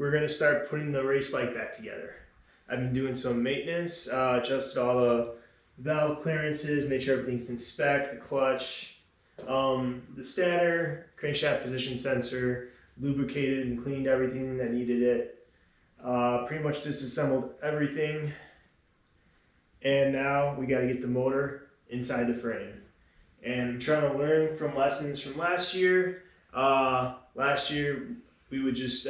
we're gonna start putting the race bike back together. I've been doing some maintenance, adjusted all the valve clearances, made sure everything's in spec, the clutch, the stator, crankshaft position sensor, lubricated and cleaned everything that needed it. Pretty much disassembled everything. And now we gotta get the motor inside the frame. And I'm trying to learn from lessons from last year. Last year we would just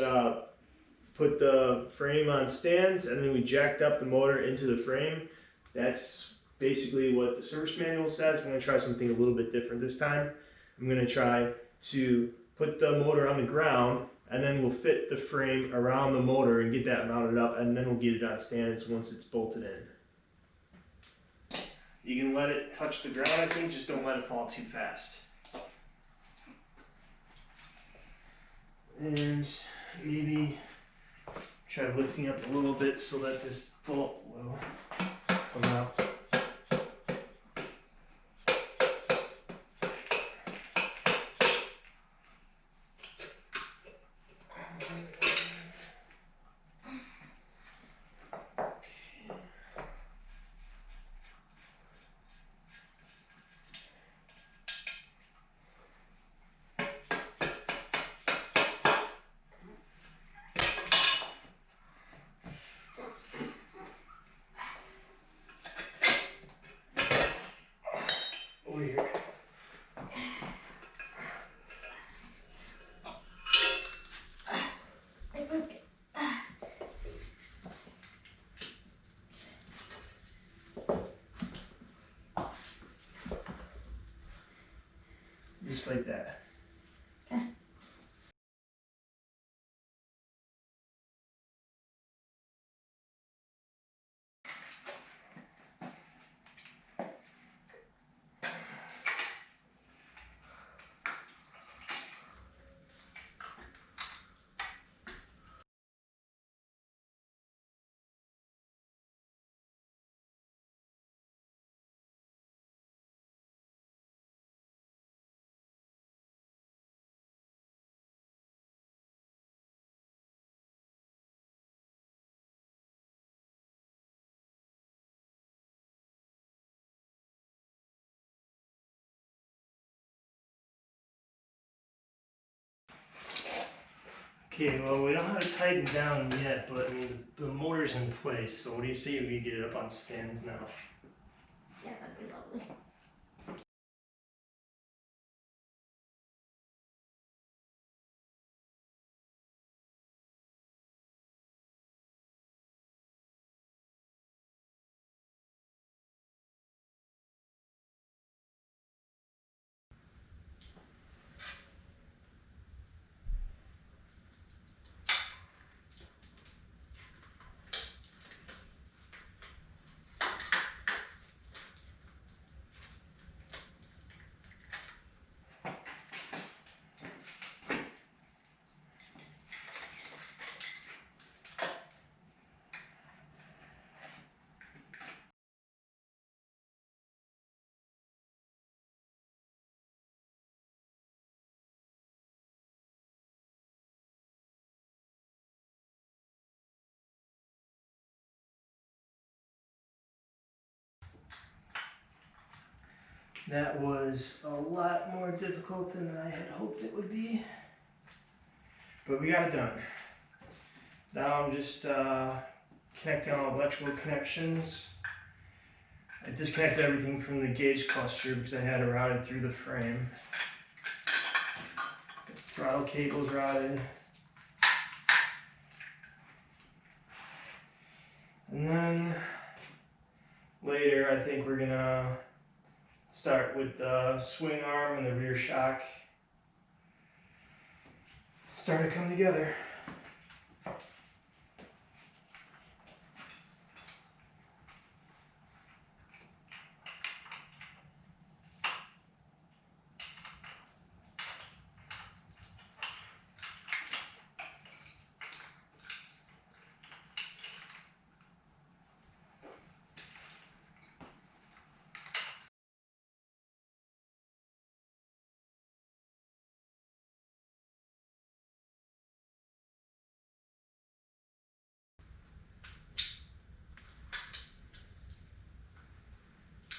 put the frame on stands and then we jacked up the motor into the frame. That's basically what the service manual says. I'm going to try something a little bit different this time. I'm going to try to put the motor on the ground and then we'll fit the frame around the motor and get that mounted up, and then we'll get it on stands once it's bolted in. You can let it touch the ground, I think, just don't let it fall too fast. And maybe try lifting up a little bit so that this bolt will come out. Over here. Just like that. Okay, well, we don't have it tightened down yet, but I mean, the motor's in place, so what do you say if we get it up on stands now? Yeah, that'd be lovely. That was a lot more difficult than I had hoped it would be, but we got it done. Now I'm just connecting all electrical connections. I disconnected everything from the gauge cluster because I had it routed through the frame. Got the throttle cables routed. And then later I think we're gonna start with the swing arm and the rear shock. Start to come together.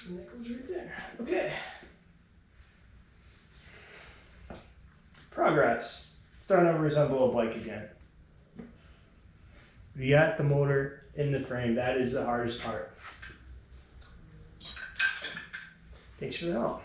And that goes right there. Okay. Progress. Starting to resemble a bike again. We got the motor in the frame. That is the hardest part. Thanks for the help.